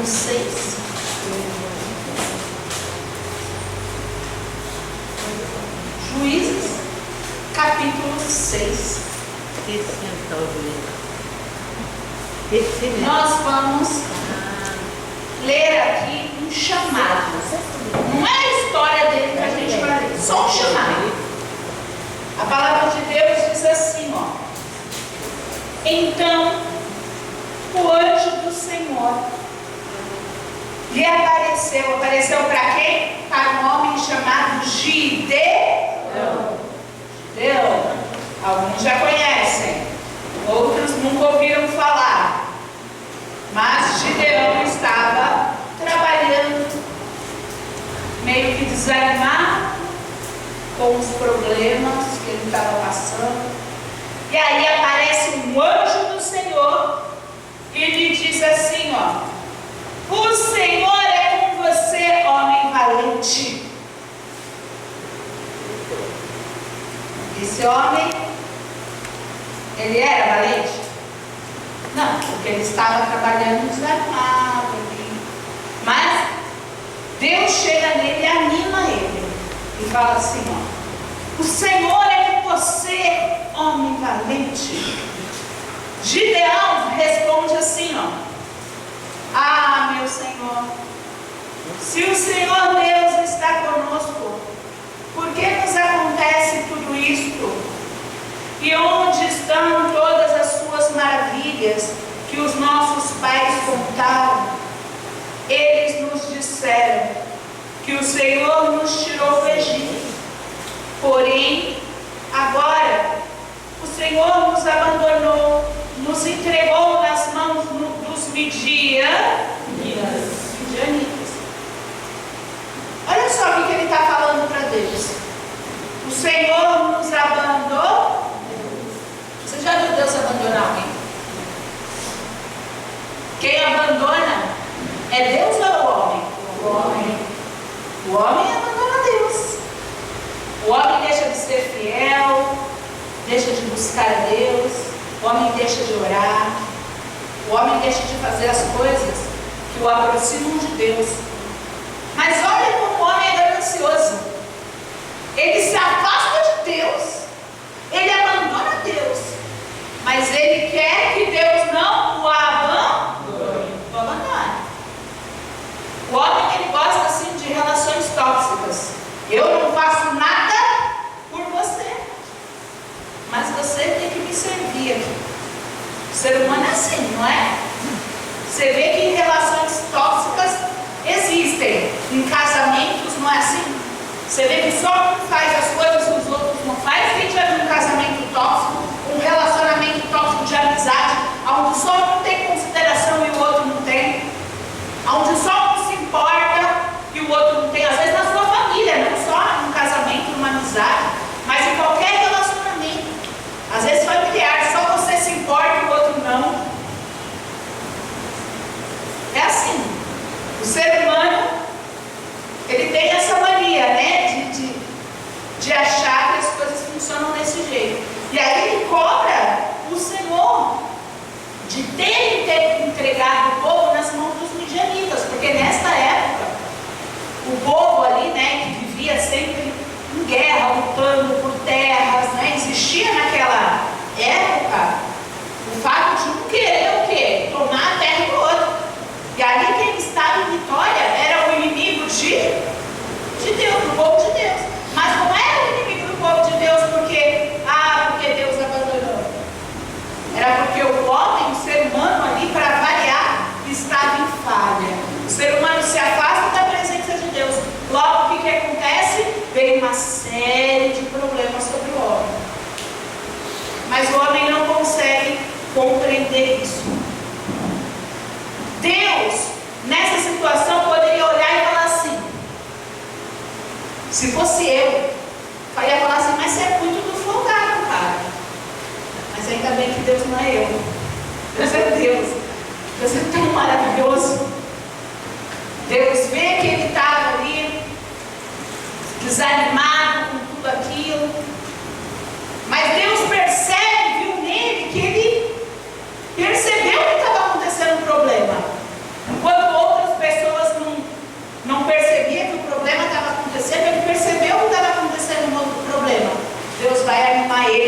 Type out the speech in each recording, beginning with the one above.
6. Juízes, capítulo 6. Nós vamos ler aqui um chamado. Não é a história dele que a gente vai ler, só um chamado. A palavra de Deus diz assim, ó. Então, o anjo do Senhor lhe apareceu. Apareceu para quem? Para um homem chamado Gideão. Gideão. Alguns já conhecem, outros nunca ouviram falar. Mas Gideão estava trabalhando, meio que desanimado com os problemas que ele estava passando. E aí aparece um anjo do Senhor e lhe diz assim, ó: o Senhor é com você, homem valente. Esse homem, ele era valente? Não, porque ele estava trabalhando desanimado. Mas Deus chega nele e anima ele e fala assim, ó: o Senhor é com você, homem valente. Gideão responde assim, ó: ah, meu Senhor, se o Senhor Deus está conosco, por que nos acontece tudo isto? E onde estão todas as suas maravilhas que os nossos pais contaram? Eles nos disseram que o Senhor nos tirou do Egito. Porém, agora o Senhor nos abandonou, nos entregou nas mãos dos midianitas. Olha só o que ele está falando para Deus. O Senhor nos abandonou. Você já viu Deus abandonar alguém? Quem abandona é Deus ou o homem? O homem. O homem abandona Deus. O homem deixa de ser fiel, deixa de buscar a Deus, o homem deixa de orar, o homem deixa de fazer as coisas que o aproximam de Deus. Mas olha como o homem é ganancioso. Ele se afasta de Deus, ele abandona Deus, mas ele quer que Deus não o abandone. O homem, ele gosta assim de relações tóxicas. Eu não faço nada por você, mas você tem que me servir aqui. O ser humano é assim, não é? Você vê que relações tóxicas existem. Em casamentos não é assim? Você vê que só um faz as coisas que os outros não fazem. Quem já viu um casamento tóxico, um relacionamento tóxico de amizade, onde só um tem consideração e o outro não tem, onde só um se importa e o outro não tem, às vezes na sua família, não só num casamento, numa amizade, mas em qualquer relacionamento, às vezes familiar, só você se importa e o outro não. É assim. O ser humano, ele tem essa mania, né, de achar que as coisas funcionam desse jeito. E aí ele cobra o Senhor de ter entregado o povo nas mãos dos midianitas, porque nesta época, o povo ali, né, que vivia sempre em guerra, lutando por terras, né, existia naquela época o fato de um querer o quê? Tomar a terra do outro. E ali quem estava em vitória era o inimigo de Deus, do povo de Deus. Mas não era o inimigo do povo de Deus porque Deus abandonou. Era porque o homem, o ser humano ali, para variar, estava em falha. O ser humano se afasta da presença de Deus. Logo, o que acontece? Vem uma série de problemas sobre o homem. Mas o homem não consegue compreender isso. Deus, nessa situação, poderia olhar e falar assim: se fosse eu ia falar assim, mas você é muito do folgado, cara. Mas ainda bem que Deus não é eu. Deus é Deus. Deus é tão maravilhoso. Deus vê que ele estava ali desanimado com tudo aquilo, mas Deus percebe, viu nele, que ele percebeu que estava acontecendo um problema, enquanto outras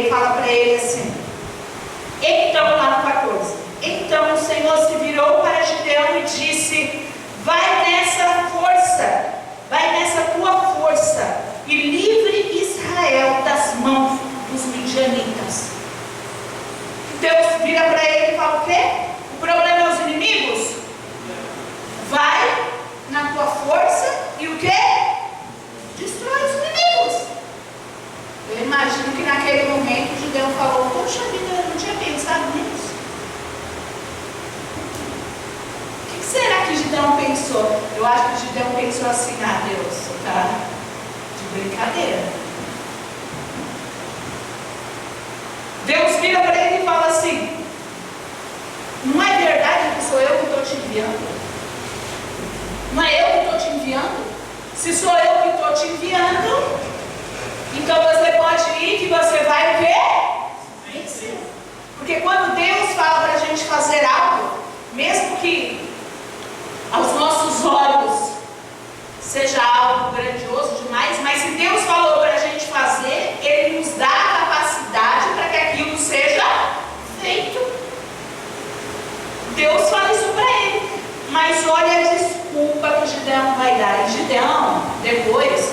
ele fala para ele assim, então, lá no 14, então o Senhor se virou para Gideão e disse, vai nessa tua força, e livre Israel das mãos dos midianitas. Deus vira para ele e fala o quê? O problema é os inimigos? Vai na tua força e o quê? Destrói os inimigos. Eu imagino que naquele momento o Gideão falou, poxa vida, eu não tinha pensado nisso. O que será que Gideão pensou? Eu acho que Gideão pensou assim, Deus, você está de brincadeira. Deus vira para ele e fala assim, não é verdade que sou eu que estou te enviando? Não é eu que estou te enviando? Se sou eu que estou te enviando, então você pode ir que você vai o quê? Vencer. Porque quando Deus fala para a gente fazer algo, mesmo que aos nossos olhos seja algo grandioso demais, mas se Deus falou para a gente fazer, Ele nos dá a capacidade para que aquilo seja feito. Deus fala isso para ele. Mas olha a desculpa que Gideão vai dar. E Gideão, depois,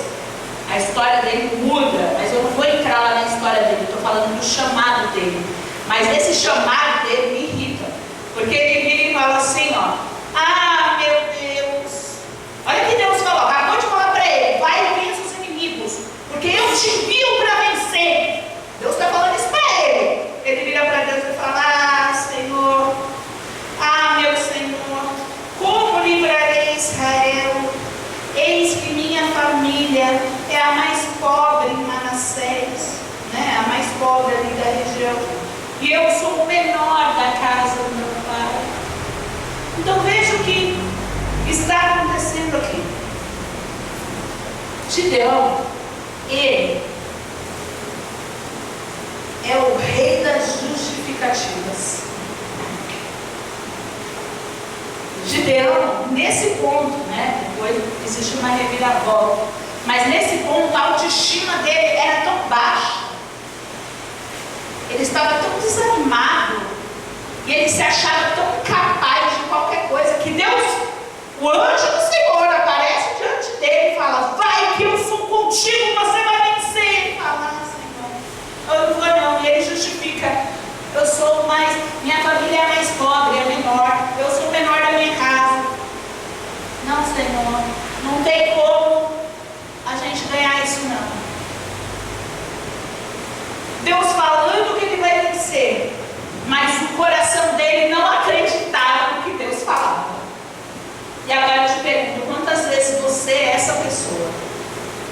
a história dele muda, mas eu não vou entrar lá na história dele, estou falando do chamado dele. Mas esse chamado dele me irrita, porque ele vira e fala assim, meu Deus, olha o que Deus falou, acabou de falar para ele, vai e vença os inimigos, porque eu te envio para vencer. Deus está falando isso para ele. Ele vira para Deus e fala, Senhor, meu Senhor, como livrarei Israel? Eis que minha família é a mais pobre em Manassés, né? A mais pobre ali da região. E eu sou o menor da casa do meu pai. Então veja o que está acontecendo aqui. Gideão, ele é o rei das justificativas. Gideão, nesse ponto, né, depois existe uma reviravolta, mas nesse ponto a autoestima dele era tão baixa, ele estava tão desanimado, e ele se achava tão incapaz de qualquer coisa, que Deus, o anjo do Senhor, aparece diante dele e fala, vai que eu sou contigo, você vai vencer. Ele fala, Senhor, eu não vou não. E ele justifica, eu sou mais, minha família é mais pobre, é menor, eu sou o menor da minha casa. Não, Senhor, não tem como a gente ganhar isso não. Deus falando que ele vai vencer, mas o coração dele não acreditava no que Deus falava. E agora eu te pergunto, quantas vezes você é essa pessoa?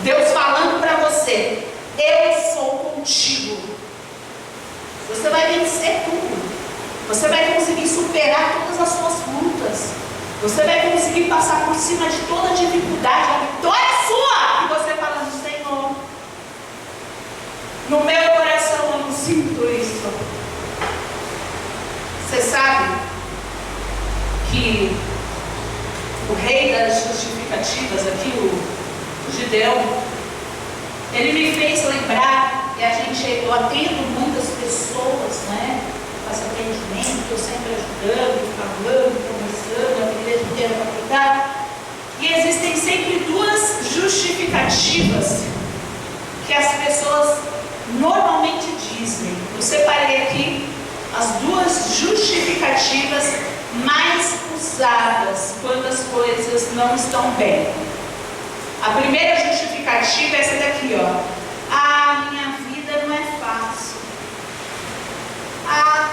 Deus falando para você, eu sou contigo. Você vai vencer tudo. Você vai conseguir superar todas as suas lutas. Você vai conseguir passar por cima de toda a dificuldade. A vitória é sua. E você falando, Senhor, no meu coração eu não sinto isso. Você sabe que o rei das justificativas aqui, o Gideão, ele me fez lembrar, e eu atendo muitas pessoas, né? Faço atendimento, estou sempre ajudando, falando, conversando, a igreja inteira para cuidar. E existem sempre duas justificativas que as pessoas normalmente dizem. Eu separei aqui as duas justificativas mais usadas quando as coisas não estão bem. A primeira justificativa é essa daqui, minha vida não é fácil.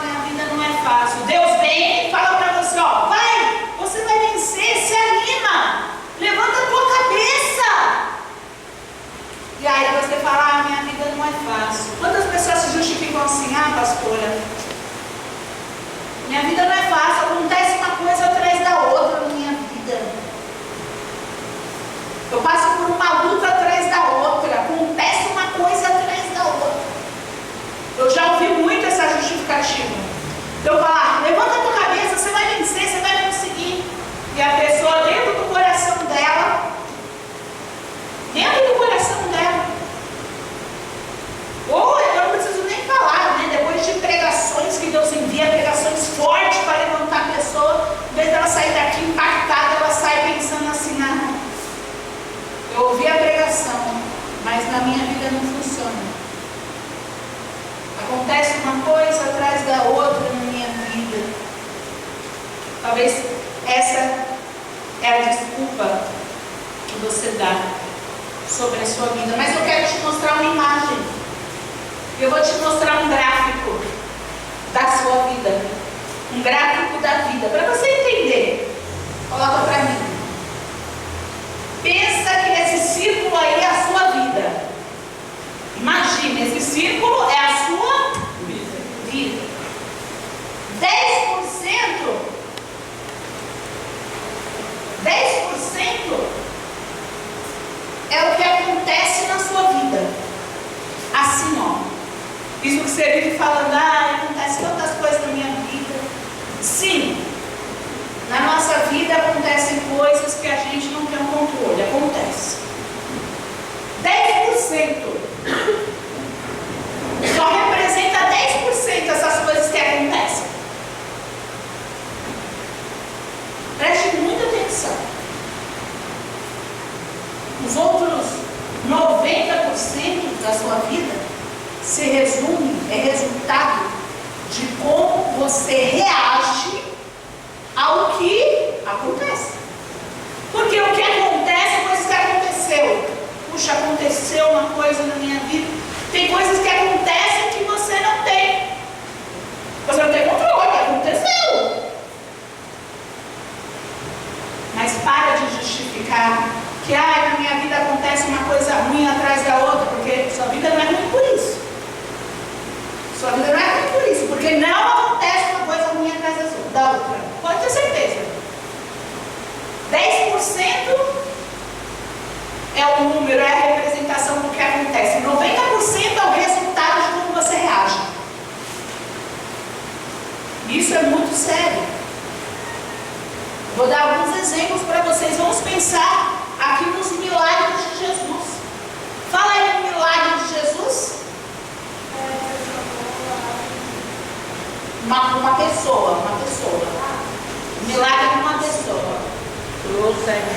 Minha vida não é fácil. Deus vem e fala para você, vai, você vai vencer, se anima, levanta a tua cabeça. E aí você fala, minha vida não é fácil. Quantas pessoas se justificam assim, pastora, minha vida não é fácil, acontece uma coisa atrás da outra na minha vida. Eu passo por uma luta atrás da outra, acontece uma coisa atrás da outra. Eu já ouvi muito essa justificativa. Eu falo, Talvez essa é a desculpa que você dá sobre a sua vida. Mas eu quero te mostrar uma imagem. Eu vou te mostrar um gráfico da sua vida. Um gráfico da vida. Para você entender. Coloca para mim. Pensa que esse círculo aí é a sua vida. Imagina, esse círculo é a sua vida. 10% é o que acontece na sua vida. Assim, ó. Isso que você vive falando, acontece tantas coisas na minha vida. Sim, na nossa vida acontecem coisas que a gente não tem um controle. Acontece. 10% só representa 10% essas coisas que acontecem. Preste muita atenção. Os outros 90% da sua vida se resume, é resultado de como você reage ao que acontece. Porque o que acontece é coisas que aconteceu. Puxa, aconteceu uma coisa na minha vida. Tem coisas que acontecem que você não tem. Você não tem controle, aconteceu. Mas para de justificar que na minha vida acontece uma coisa ruim atrás da outra, porque sua vida não é ruim por isso. Sua vida não é ruim por isso, porque não acontece uma coisa ruim atrás da outra. Pode ter certeza. 10% é o número, é a representação do que acontece. 90% é o resultado de como você reage. Isso é muito sério. Vou dar alguns exemplos para vocês. Vamos pensar aqui nos milagres de Jesus. Fala aí no milagre de Jesus. Uma pessoa. Milagre de uma pessoa. Curou o cego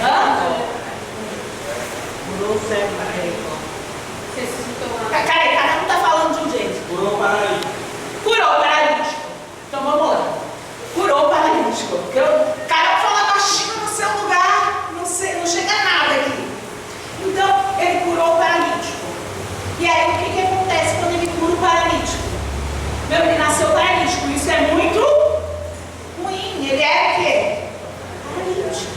Cara, cada um está falando de um jeito. Curou o paralítico. Curou o paralítico. Então vamos lá. Curou o paralítico. Porque o cara fala baixinho no seu lugar, não chega nada aqui. Então, ele curou o paralítico. E aí, o que acontece quando ele cura o paralítico? Ele nasceu paralítico. Isso é muito ruim. Ele é o quê? Paralítico.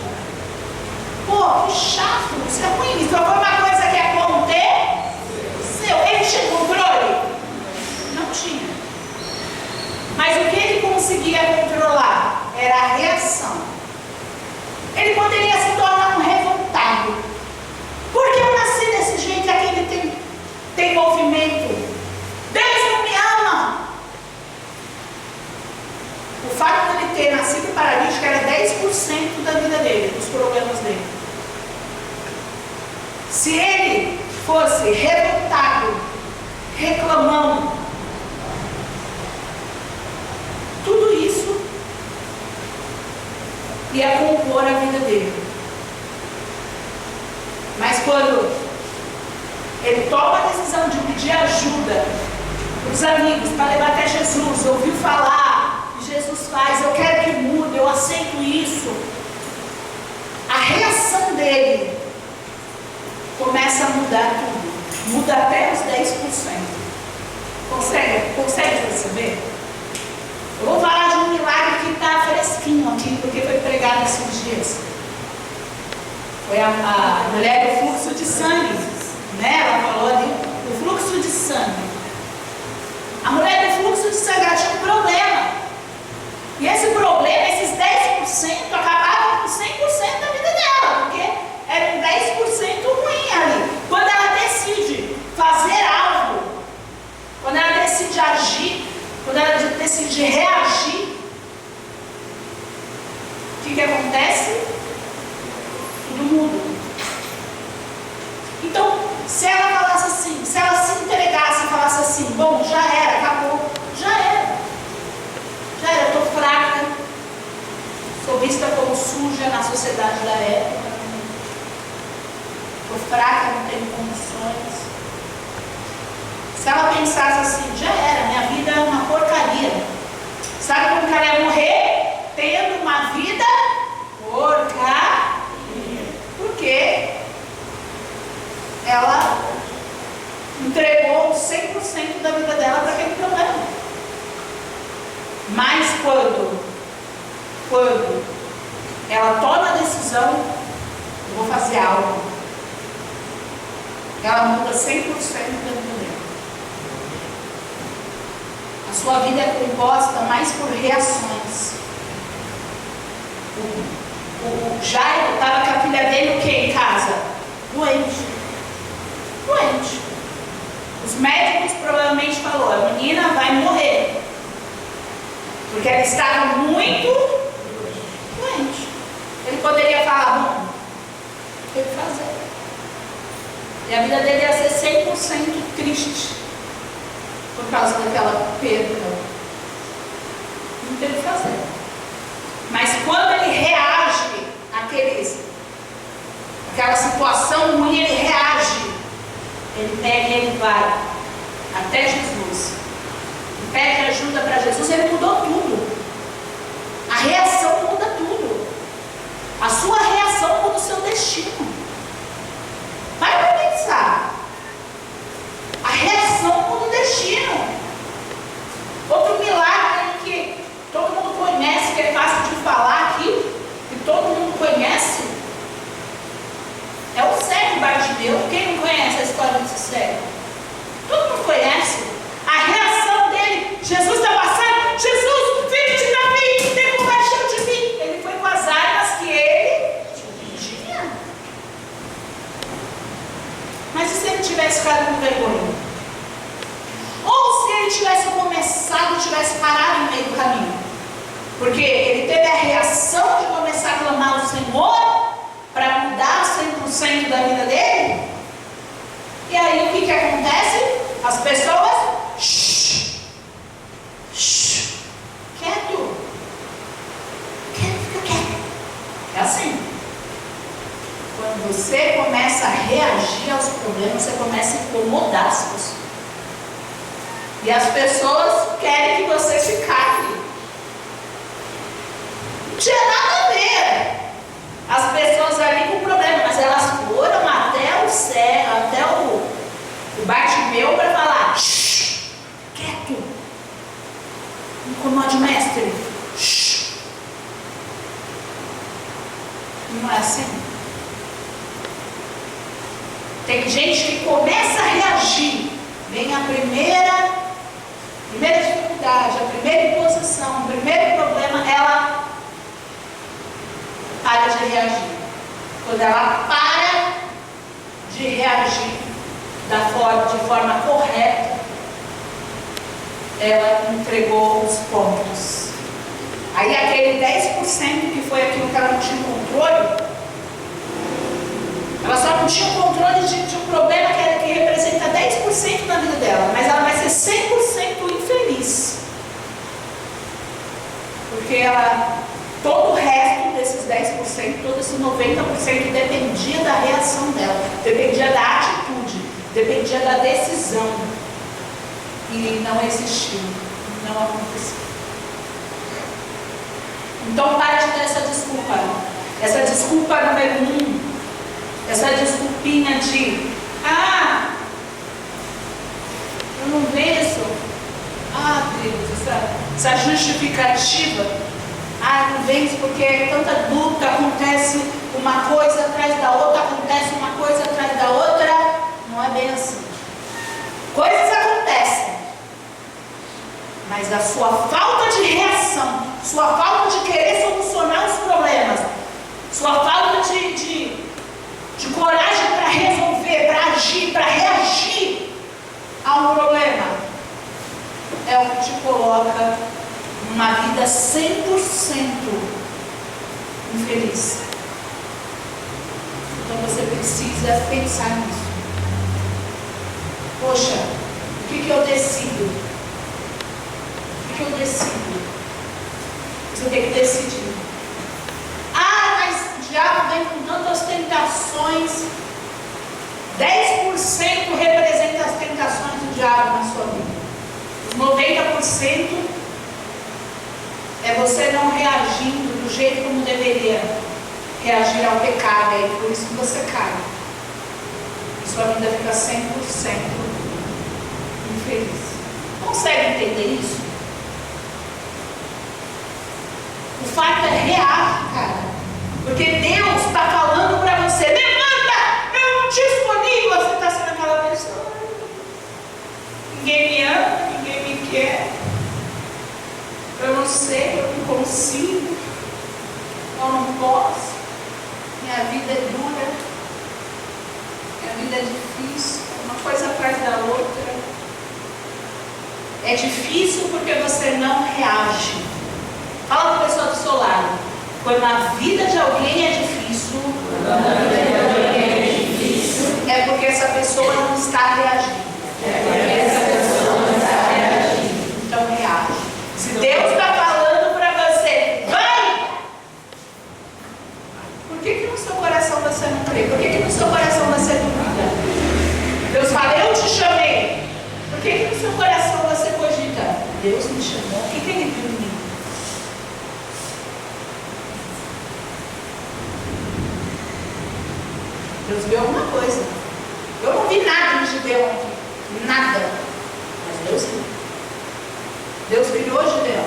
Pô, que chato. Isso é ruim. Isso foi uma coisa que aconteceu. Ele tinha controle? Não tinha. Mas o que ele conseguia controlar era a reação. Ele poderia se tornar um revoltado. Porque eu nasci desse jeito, aqui ele tem movimento. Deus não me ama. O fato de ele ter nascido paralítico era 10% da vida dele, dos problemas dele. Se ele fosse revoltado, reclamando, tudo isso ia compor a vida dele. Mas quando ele toma a decisão de pedir ajuda para os amigos, para levar até Jesus, ouviu falar, e Jesus faz, eu quero que mude, eu aceito isso. A reação dele começa a mudar tudo. Muda até os 10%. Consegue perceber? Eu vou falar de um milagre que está fresquinho aqui, porque foi pregado esses dias. Foi a mulher do fluxo de sangue, né? Ela falou ali, o fluxo de sangue. A mulher do fluxo de sangue, ela tinha um problema. E esse problema, esses 10%, acabavam com 100% da vida dela, porque era um 10% ruim ali. Quando ela decide fazer algo, quando ela decide agir, quando ela decide reagir, o que acontece? Tudo muda. Então, se ela falasse assim, se ela se entregasse e falasse assim, bom, já era, acabou, já era, eu estou fraca, sou vista como suja na sociedade da época, estou fraca, não tenho condições. Se ela pensasse assim, já era, minha vida é uma porcaria. Sabe como que ela ia morrer? Tendo uma vida quando ela toma a decisão, eu vou fazer algo, ela muda 100% da vida dela. A sua vida é composta mais por reações. O Jairo estava com a filha dele o quê em casa? Doente. Os médicos provavelmente falaram, a menina vai morrer. Porque ela estava muito doente. Ele poderia falar, bom, teve que fazer. E a vida dele ia ser 100% triste. Por causa daquela perda. Não teve que fazer. Mas quando ele reage àquela situação ruim, ele reage. Ele pega e ele vai até Jesus. Ele pede ajuda para Jesus, ele mudou tudo. A reação muda tudo. A sua reação muda o seu destino. Vai para pensar. A reação muda o destino. Outro milagre que todo mundo conhece, que é fácil de falar aqui, que todo mundo conhece, é o cego Bartimeu. Quem não conhece a história desse cego? Todo mundo conhece. A reação dele, Jesus está passando, Jesus, filho de Davi, tem compaixão de mim. Ele foi com as armas que ele tinha. Mas e se ele tivesse ficado com vergonha? Ou se ele tivesse começado, tivesse parado no meio do caminho? Porque ele teve a reação de começar a clamar ao Senhor para mudar 100% da vida dele. E aí o que acontece? As pessoas quieto, fica quieto. É assim. Quando você começa a reagir aos problemas, você começa a incomodar as pessoas. E as pessoas querem que você se cale. Não tinha nada a ver. As pessoas ali com problema, mas elas foram até o céu, até o Bartimeu para falar: quieto, incomode o mestre. Não é assim? Tem gente que começa a reagir, vem a primeira dificuldade, a primeira imposição, o primeiro problema, ela para de reagir. Quando ela para de reagir de forma correta, ela entregou os pontos. Aí aquele 10% que foi aquilo que ela não tinha controle, ela só não tinha controle de um problema que representa 10% da vida dela, mas ela vai ser 100% infeliz. Porque todo o resto desses 10%, todo esse 90% dependia da reação dela, dependia da atitude, dependia da decisão. E não existiu, não aconteceu. Então para de ter essa desculpa. Essa desculpa número 1. Essa desculpinha de eu não venço. Deus, essa justificativa. Não venço porque é tanta luta, acontece uma coisa atrás da outra, acontece uma coisa atrás da outra. Não é bem assim. Coisas acontecem, mas a sua falta de reação, sua falta de querer solucionar os problemas, sua falta de coragem para resolver, para agir, para reagir a um problema, é o que te coloca numa vida 100% infeliz. Então você precisa pensar nisso. Poxa, o que eu decido? O que eu decido? Você tem que decidir. Mas o diabo vem com tantas tentações. 10% representa as tentações do diabo na sua vida. Os 90% é você não reagindo do jeito como deveria reagir ao pecado. É por isso que você cai. E sua vida fica 100% infeliz. Consegue entender isso? O fato é reage, cara. Porque Deus está falando para você: levanta, eu não te escolhi. Você está sendo aquela pessoa. Ninguém me ama, ninguém me quer. Eu não sei, eu não consigo. Eu não posso. Minha vida é dura. Minha vida é difícil. Uma coisa atrás da outra. É difícil porque você não reage. Fala para a pessoa do seu lado. Quando a vida de alguém é difícil, é porque essa pessoa não está reagindo. Então reage. Se Deus está falando para você, vai! Por que no seu coração você não crê? Por que no seu coração você duvida? Deus fala: eu te chamei. Por que no seu coração você cogita? Deus me chamou. O que ele viu em mim? Deus viu alguma coisa. Eu não vi nada no Gideão aqui. Nada. Mas Deus viu. Deus criou Gideão.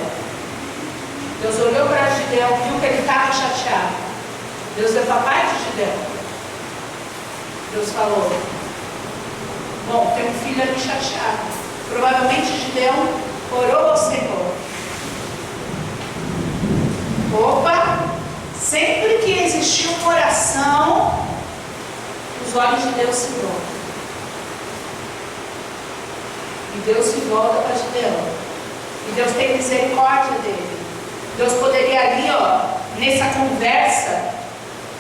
Deus olhou para Gideão, viu que ele estava chateado. Deus é papai de Gideão. Deus falou: bom, tem um filho ali chateado. Provavelmente Gideão orou ao Senhor. Opa! Sempre que existiu uma oração, os olhos de Deus se voltam. E Deus se volta para Gideão. E Deus tem misericórdia dele. Deus poderia ali, nessa conversa,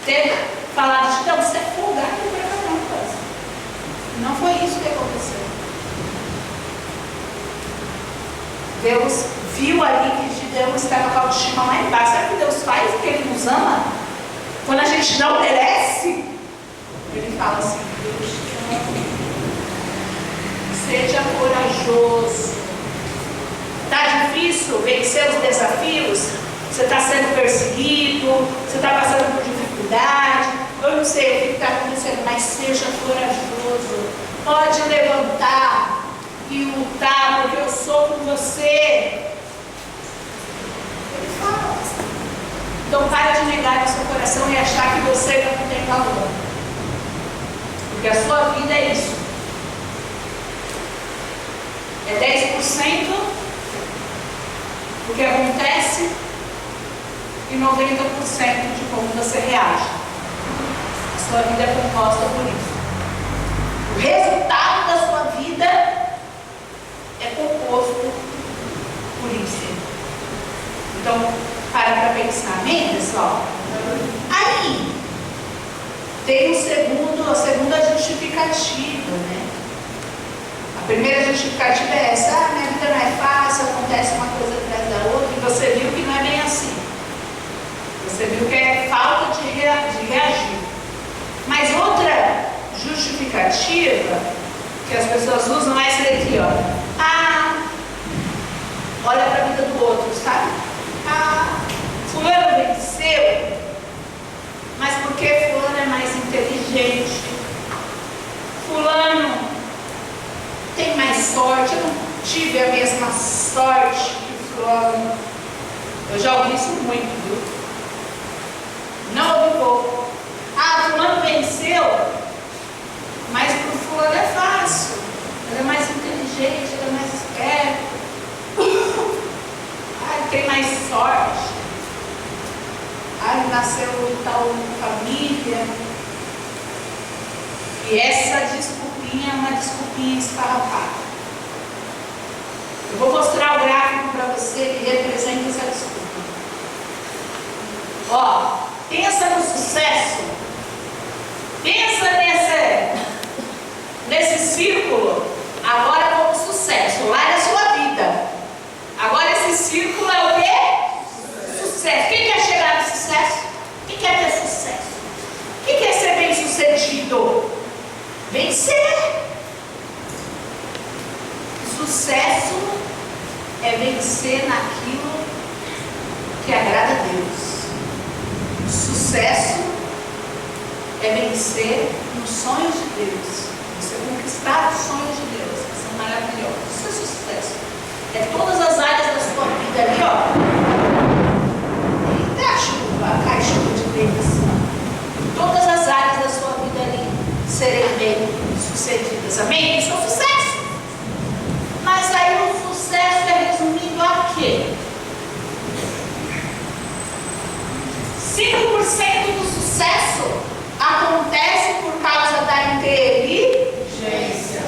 ter falado: Gideão, você é folgado pra caramba. Não foi isso que aconteceu. Deus viu ali que Gideão estava com a autoestima lá embaixo. Sabe o que Deus faz? Porque Ele nos ama. Quando a gente não merece, Ele fala assim: Deus te ama. Seja corajoso. Está difícil vencer os desafios? Você está sendo perseguido? Você está passando por dificuldade? Eu não sei o que está acontecendo, mas seja corajoso. Pode levantar e lutar, porque eu sou com você. Ele fala. Então para de negar no seu coração e achar que você não tem valor. Porque a sua vida é isso. É 10% do que acontece e 90% de como você reage. A sua vida é composta por isso. O resultado da sua vida é composto por isso. Então, para pensar, amém, pessoal? Aí, tem a segunda justificativa, né? A primeira justificativa é essa: minha vida não é fácil, acontece uma coisa atrás da outra, e você viu que não é bem assim. Você viu que é falta de reagir. Mas outra justificativa que as pessoas usam é essa daqui, olha para a vida do outro, sabe? Fulano venceu, mas porque fulano é mais inteligente, fulano tem mais sorte, eu não tive a mesma sorte que fulano. Eu já ouvi isso muito, viu? Não ouvi pouco. Fulano venceu, mas para o fulano é fácil. Ele é mais inteligente, ele é mais esperto. Ele tem mais sorte. Ele nasceu em tal família. E essa desculpinha é uma desculpinha esfarrapada. Eu vou mostrar o gráfico para você que representa essa desculpa. Pensa no sucesso. Pensa nesse círculo agora como sucesso. Lá é a sua vida. Agora esse círculo é o quê? Sucesso. Quem quer chegar no sucesso? Quem quer ter sucesso? Quem quer ser bem sucedido? Vencer. Sucesso é vencer naquilo que agrada a Deus. Sucesso é vencer nos sonhos de Deus. Você conquistar os sonhos de Deus, que são maravilhosos. Isso é sucesso. É todas as áreas da sua vida ali, 5% do sucesso acontece por causa da inteligência.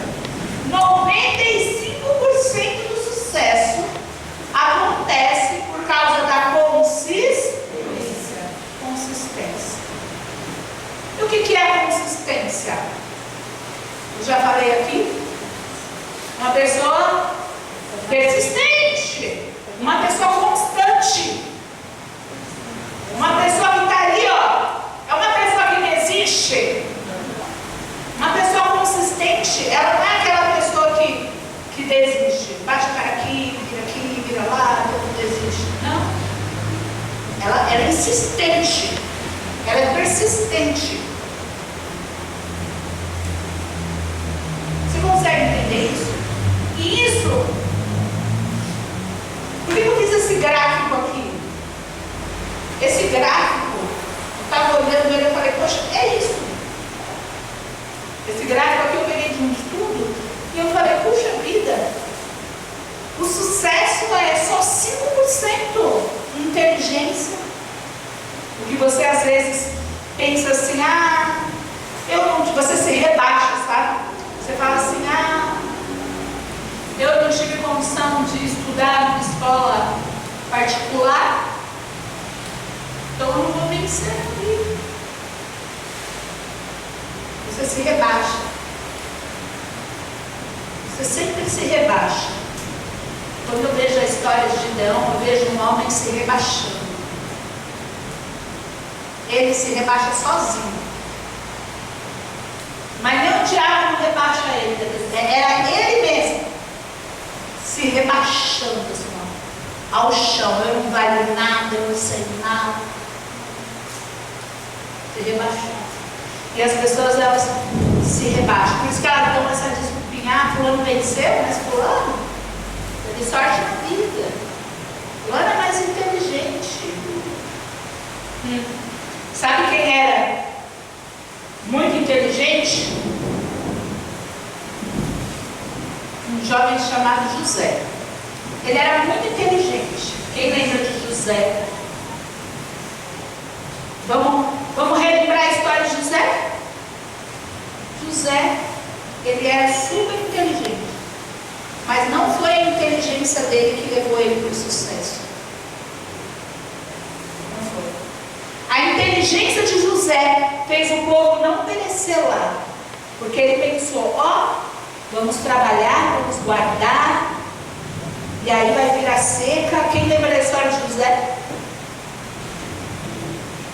95% do sucesso acontece por causa da consistência. E o que é a consistência? Eu já falei aqui. Uma pessoa persistente, uma pessoa constante, uma pessoa que está ali, ó, é uma pessoa que desiste. Uma pessoa consistente, ela não é aquela pessoa que desiste, bate a cara aqui, vira lá, depois desiste. Não. Ela é insistente, ela é persistente. Você consegue entender isso? E isso, por que eu fiz esse gráfico aqui? Esse gráfico, eu estava olhando ele e falei, poxa, é isso. Esse gráfico aqui eu peguei de um estudo e eu falei, puxa vida, o sucesso é só 5% inteligência. O que você às vezes pensa assim, você se rebaixa, sabe? Você fala assim, eu não tive condição de estudar numa escola particular, então eu não vou vencer na vida. Você se rebaixa. Você sempre se rebaixa. Quando eu vejo a história de Gideão, eu vejo um homem se rebaixando. Ele se rebaixa sozinho. Mas nem o diabo não rebaixa ele. Era ele mesmo se rebaixando assim, ao chão. Eu não valho nada, eu não sei nada. Se rebaixando. E as pessoas, elas se rebaixam. Por isso que elas dão essa desculpinha. Fulano venceu, mas fulano teve sorte na vida. Fulano é mais inteligente. Sabe quem era muito inteligente? Um jovem chamado José. Ele era muito inteligente. Quem lembra de José? Vamos relembrar a história de José? José, ele era super inteligente. Mas não foi a inteligência dele que levou ele para o sucesso. Não foi. A inteligência de José fez o povo não perecer lá. Porque ele pensou, vamos trabalhar, vamos guardar. E aí vai vir a seca. Quem lembra da história de José?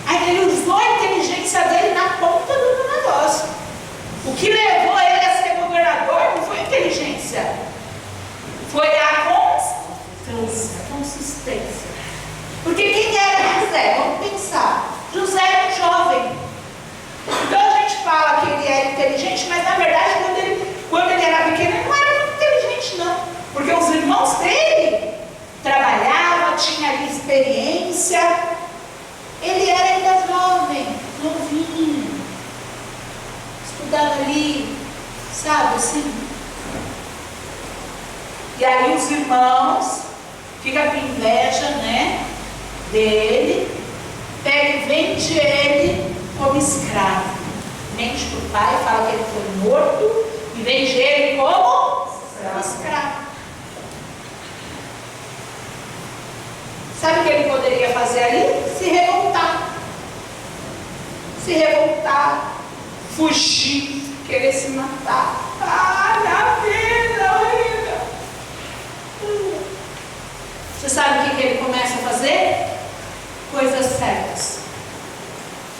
Aí ele usou a inteligência dele na ponta do negócio. O que levou ele a ser governador não foi a inteligência. Foi a consistência. Porque quem era José? Vamos pensar. José era um jovem. Então a gente fala que ele era inteligente, mas na verdade quando ele era pequeno ele não era muito inteligente não. Porque os irmãos dele trabalhavam, tinham ali experiência. Ele era ainda jovem, novinho. Estudava ali, sabe assim. E aí os irmãos ficam com inveja, né, dele. Pega e vende ele como escravo. Mente para o pai, fala que ele foi morto e vende ele como escravo. Sabe o que ele poderia fazer ali? Se revoltar, fugir, querer se matar. Minha vida, horrível. Você sabe o que ele começa a fazer? Coisas certas.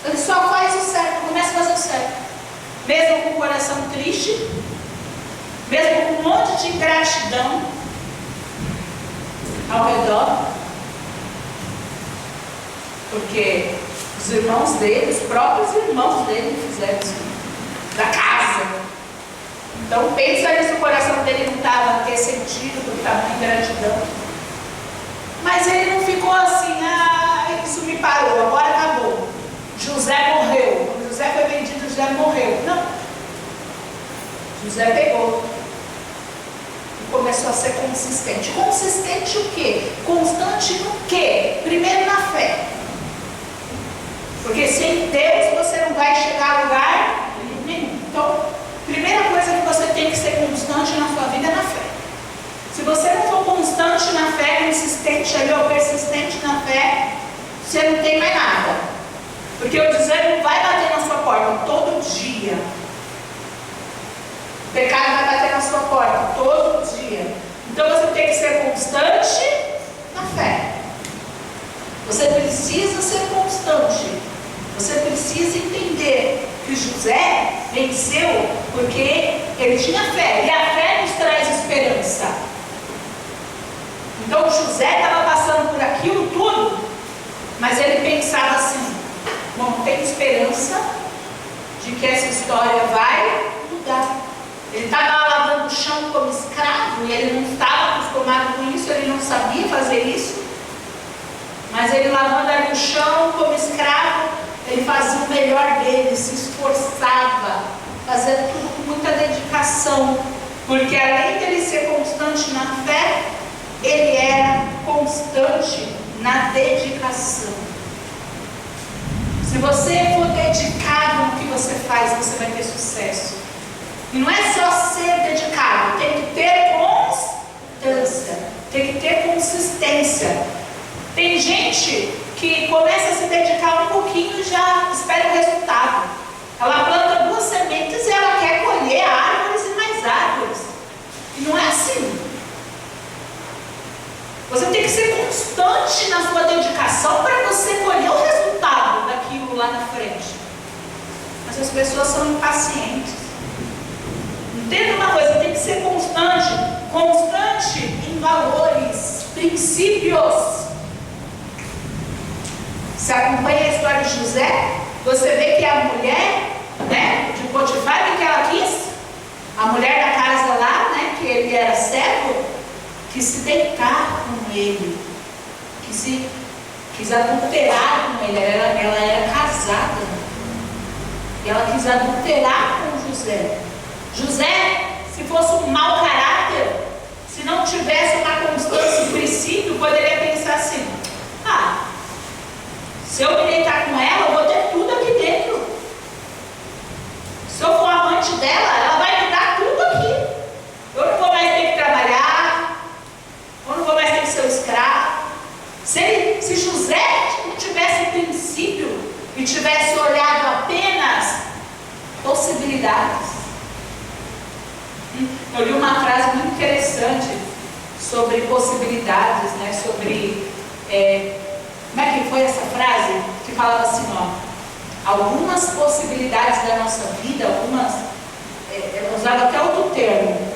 Ele só faz o certo, começa a fazer o certo. Mesmo com o coração triste, mesmo com um monte de ingratidão ao redor. Porque os irmãos dele, os próprios irmãos dele fizeram isso da casa. Então pensa nisso, o coração dele não estava ressentido por tamanho de gratidão. Mas ele não ficou assim, isso me parou, agora acabou. José morreu. Quando José foi vendido, José morreu. Não. José pegou e começou a ser consistente. Consistente o quê? Constante no quê? Primeiro na fé. sem Deus você não vai chegar a lugar nenhum. Então, primeira coisa que você tem que ser constante na sua vida é na fé. Se você não for constante na fé, insistente ali, ou persistente na fé, você não tem mais nada. Porque o desânimo vai bater na sua porta todo dia. O pecado vai bater na sua porta todo dia. Então você tem que ser constante na fé. Você precisa ser constante. Você precisa entender que José venceu porque ele tinha fé. E a fé nos traz esperança. Então José estava passando por aquilo tudo, mas ele pensava assim: bom, tem esperança de que essa história vai mudar. Ele estava lavando o chão como escravo e ele não estava acostumado com isso, ele não sabia fazer isso. Mas ele lavando ali o chão como escravo, ele fazia o melhor dele, se esforçava, fazia tudo com muita dedicação, porque além dele ser constante na fé, ele era constante na dedicação. Se você for dedicado no que você faz, você vai ter sucesso. E não é só ser dedicado, tem que ter constância, tem que ter consistência. Tem gente que começa a se dedicar um pouquinho e já espera o resultado. Ela planta 2 sementes e ela quer colher árvores e mais árvores. E não é assim. Você tem que ser constante na sua dedicação para você colher o resultado daquilo lá na frente. Mas as pessoas são impacientes. Entenda uma coisa, tem que ser constante. Constante em valores, princípios. Você acompanha a história de José, você vê que a mulher, né, de Potifar, o que ela quis? A mulher da casa lá, né, que ele era servo, quis se deitar com ele, quis adulterar com ele. Ela era casada, e ela quis adulterar com José. José, se fosse um mau caráter, se não tivesse uma constância e princípio, poderia pensar assim: se eu me deitar com ela, eu vou ter tudo aqui dentro. Se eu for amante dela, ela vai me dar tudo aqui. Eu não vou mais ter que trabalhar, eu não vou mais ter que ser um escravo. Se José não tivesse princípio e tivesse olhado apenas possibilidades. Eu li uma frase muito interessante sobre possibilidades, né? Sobre como é que foi essa frase? Que falava assim, algumas possibilidades da nossa vida, eu usava até outro termo,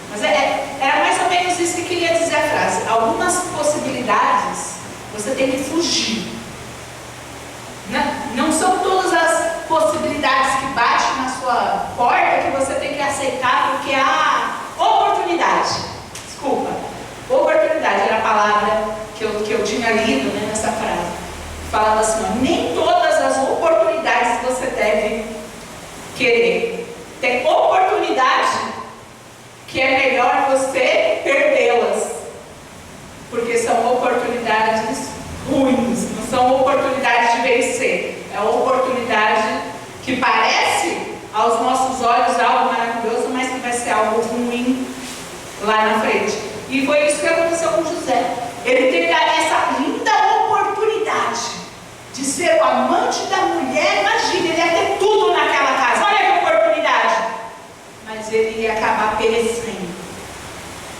mas era mais ou menos isso que queria dizer a frase. Algumas possibilidades você tem que fugir. Não são todas as possibilidades que batem na sua porta que você tem que aceitar, porque há oportunidade. Desculpa, oportunidade era a palavra que eu tinha lido, né, nessa frase. Falava assim: nem todas as oportunidades você deve querer. Tem oportunidade que é melhor você perdê-las, porque são oportunidades ruins, não são oportunidades de vencer. É uma oportunidade que parece aos nossos olhos algo maravilhoso, mas que vai ser algo ruim lá na frente. E foi isso que aconteceu com José. Ele teve essa linda oportunidade de ser o amante da mulher. Imagina, ele ia ter tudo naquela casa. Olha que oportunidade. Mas ele ia acabar perecendo.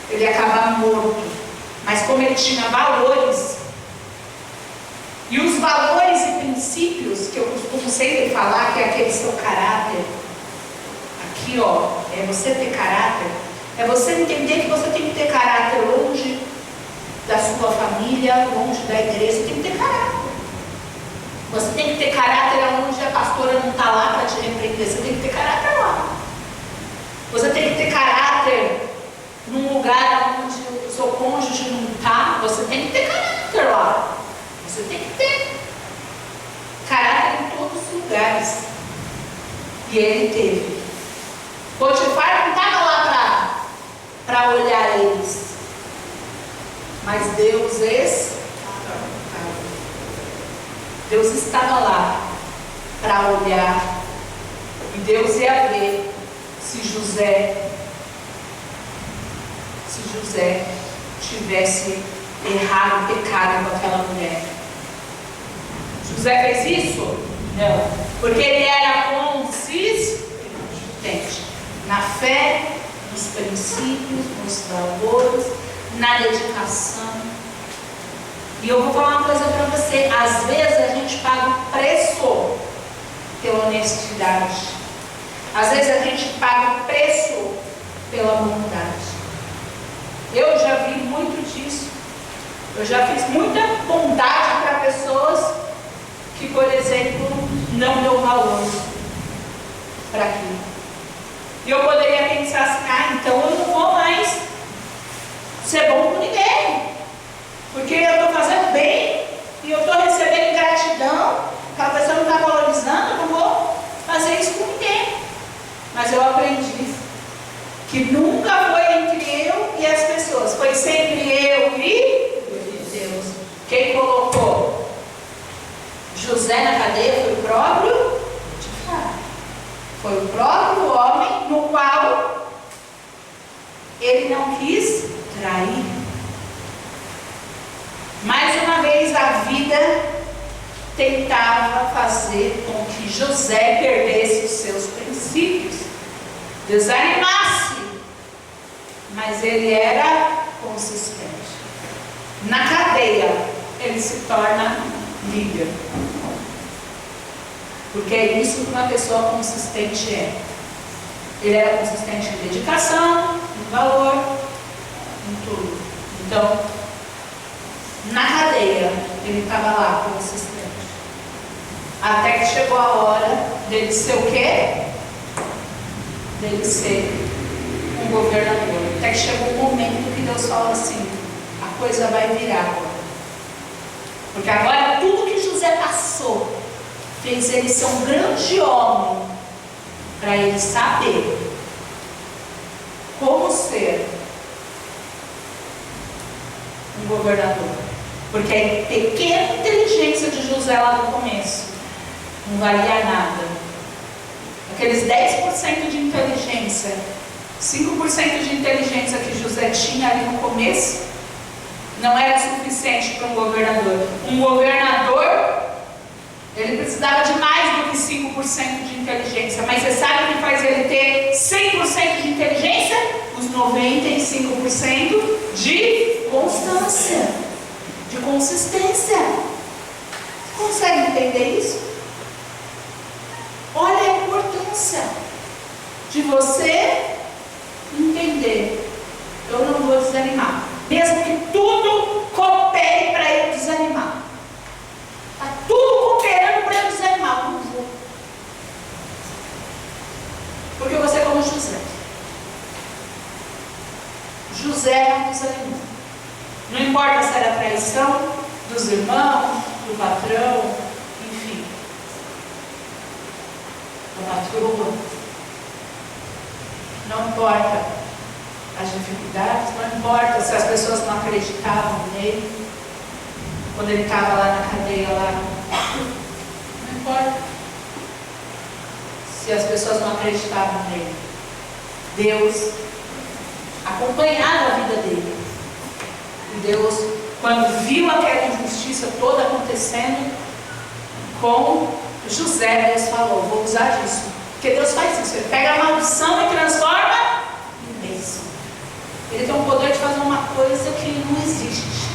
Ele ia acabar morto. Mas como ele tinha valores, e os valores e princípios que eu costumo sempre falar, que é aquele seu caráter, aqui é você ter caráter, é você entender que você tem que ter caráter longe da sua família, longe da igreja. Você tem que ter caráter. Você tem que ter caráter onde a pastora não está lá para te repreender. Você tem que ter caráter lá. Você tem que ter caráter num lugar onde o seu cônjuge não está. Você tem que ter caráter lá. Você tem que ter caráter em todos os lugares. E ele teve. Potifar não estava lá para olhar eles, mas Deus Deus estava lá para olhar, e Deus ia ver se José tivesse errado, pecado com aquela mulher. José fez isso? Não, porque ele era consistente na fé, nos princípios, nos valores, na dedicação. E eu vou falar uma coisa para você: às vezes a gente paga o preço pela honestidade, às vezes a gente paga o preço pela bondade. Eu já vi muito disso. Eu já fiz muita bondade para pessoas que, por exemplo, não deu valor para aquilo. E eu poderia pensar assim: então eu não vou mais ser bom com ninguém, porque eu estou fazendo bem e eu estou recebendo gratidão, aquela pessoa não está valorizando, eu não vou fazer isso com ninguém. Mas eu aprendi que nunca foi entre eu e as pessoas, foi sempre eu e Deus. Quem colocou José na cadeia foi o próprio Potifar. Foi o próprio homem no qual ele não quis trair. Mais uma vez a vida tentava fazer com que José perdesse os seus princípios, desanimasse, mas ele era consistente. Na cadeia ele se torna líder, porque é isso que uma pessoa consistente é. Ele era consistente em dedicação, em valor, em tudo. Então, na cadeia ele estava lá consistente, até que chegou a hora dele ser o quê? Dele ser um governador. Até que chegou um momento que Deus falou assim: a coisa vai virar agora. Porque agora tudo que José passou fez ele ser um grande homem, para ele saber como ser um governador. Porque a pequena inteligência de José lá no começo não valia nada. Aqueles 10% de inteligência, 5% de inteligência que José tinha ali no começo, não era suficiente para um governador. Um governador, ele precisava de mais do que 5% de inteligência. Mas você sabe o que faz ele ter 100% de inteligência? Os 95% de constância, de consistência. Consegue entender isso? Olha a importância de você entender: eu não vou desanimar, mesmo que tudo coopere para eu desanimar. Está tudo cooperando para eu desanimar, eu não vou. Porque você é como José. José não desanimou. Não importa se era traição dos irmãos, do patrão, enfim, da patroa. Não importa as dificuldades, não importa se as pessoas não acreditavam nele, quando ele estava lá na cadeia lá. Não importa se as pessoas não acreditavam nele. Deus acompanhava a vida dele. E Deus, quando viu aquela injustiça toda acontecendo com José, Deus falou: vou usar disso. Porque Deus faz isso, ele pega a maldição e transforma em bênção. Ele tem o poder de fazer uma coisa que não existe,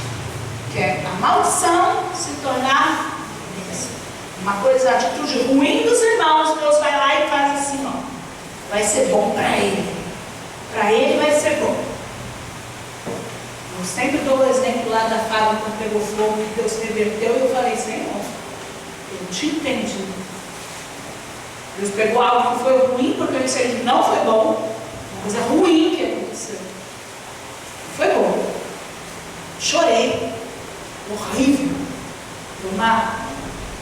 que é a maldição se tornar bênção. Uma coisa, a atitude ruim dos irmãos, Deus vai lá e faz assim, ó. Vai ser bom para ele. Para ele vai ser bom. Eu sempre dou o exemplo lá da fábrica quando pegou fogo, que Deus reverteu, e eu falei: Senhor, eu te entendi. Deus pegou algo que foi ruim, porque eu disse que não foi bom, uma coisa ruim que aconteceu. Foi bom. Chorei. Horrível. Foi uma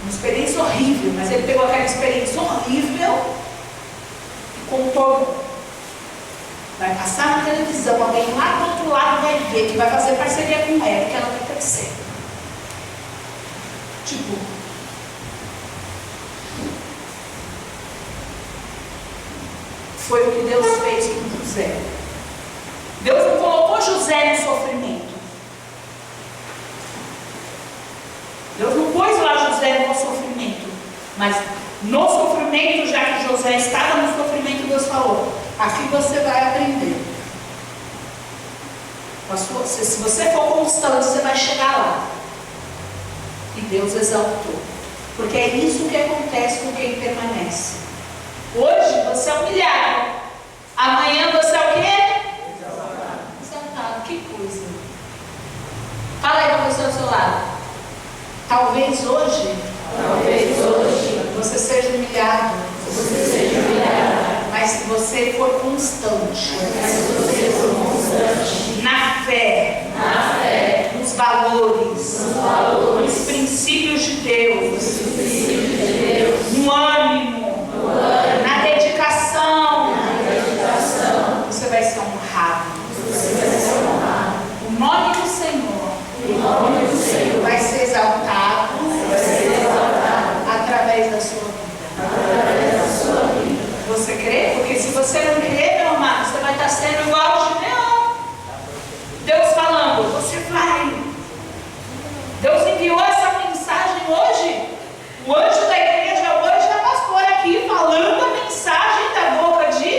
experiência horrível, mas ele pegou aquela experiência horrível e contou. Vai passar na televisão, alguém lá do outro lado vai ver, que vai fazer parceria com ela, que ela vai crescer. Tipo, Foi o que Deus fez com José. Deus não colocou José no sofrimento. Deus não pôs lá José no sofrimento. Mas no sofrimento, já que José estava no sofrimento, Deus falou: aqui você vai aprender. Se você for constante, você vai chegar lá. E Deus exaltou. Porque é isso que acontece com quem permanece. Hoje você é humilhado. Amanhã você é o quê? Exaltado. Que coisa. Fala aí para a pessoa do seu lado. Talvez hoje você seja humilhado. Mas se você for constante, na fé, nos valores, nos princípios de Deus, no ânimo, na dedicação, você vai ser honrado. O nome do Senhor vai ser exaltado através da sua vida. Você crê? Porque se você não crer, meu amado, você vai estar sendo igual ao Gideão. Deus falando, você vai. Deus enviou essa mensagem hoje. O anjo da igreja hoje é pastor aqui, falando a mensagem da boca de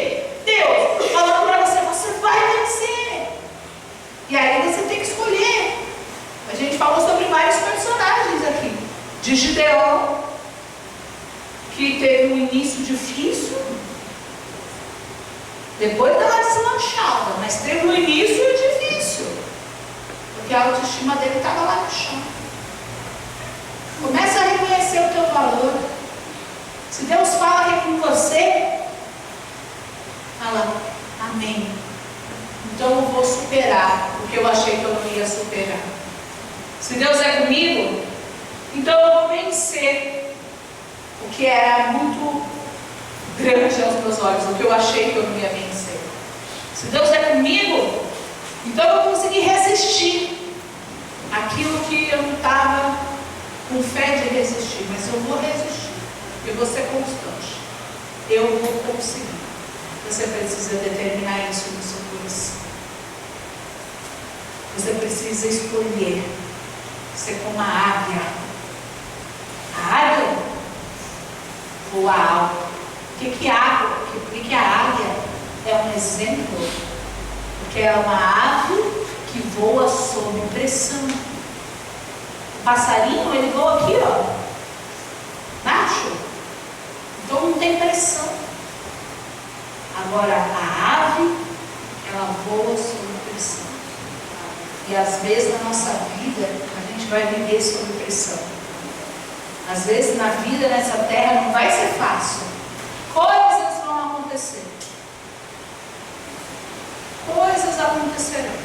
Deus. Falando para você, você vai vencer. E aí você tem que escolher. A gente falou sobre vários personagens aqui. De Gideão, que teve um início difícil. Depois dela deslanchada, mas teve um início difícil. Porque a autoestima dele estava lá no chão. Começa a reconhecer o teu valor. Se Deus fala que é com você, fala, amém. Então eu vou superar o que eu achei que eu não ia superar. Se Deus é comigo, então eu vou vencer o que era muito grande aos meus olhos, o que eu achei que eu não ia vencer. Se Deus é comigo, então eu vou conseguir resistir aquilo que eu não estava com fé de resistir, mas eu vou resistir. Eu vou ser constante. Eu vou conseguir. Você precisa determinar isso no seu coração. Você precisa escolher ser como a águia. A águia voa alto. Por que a águia é um exemplo? Porque é uma ave que voa sob pressão. O passarinho, ele voa aqui, ó, baixo. Então não tem pressão. Agora a ave, ela voa sob pressão. E às vezes na nossa vida, a gente vai viver sob pressão. Às vezes na vida, nessa terra, não vai ser fácil. Coisas vão acontecer. Coisas acontecerão.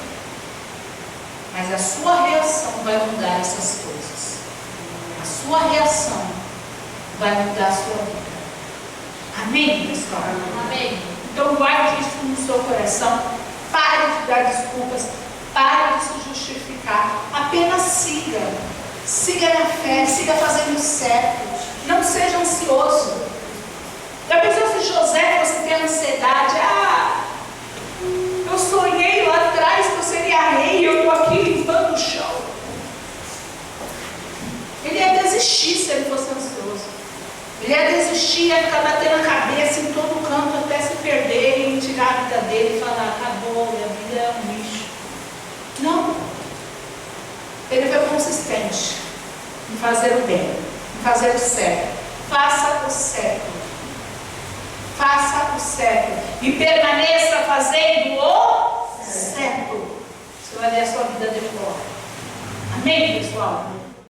Mas a sua reação vai mudar essas coisas. A sua reação vai mudar a sua vida. Amém, pessoal? Amém. Então guarde isso no seu coração. Pare de dar desculpas. Pare de se justificar. Apenas siga. Siga na fé. Siga fazendo certo. Não seja ansioso. Já pensou se José fosse ter ansiedade? Eu sonhei lá atrás que eu seria rei e eu estou aqui limpando o chão. Ele ia desistir se ele fosse ansioso. Ele ia desistir, ia ficar batendo a cabeça em todo canto até se perder e tirar a vida dele e falar, acabou, minha vida é um lixo. Não. Ele foi consistente em fazer o bem, em fazer o certo. Faça o certo. Faça o certo e permaneça fazendo o certo. Você vai ver a sua vida decolar. Amém, pessoal?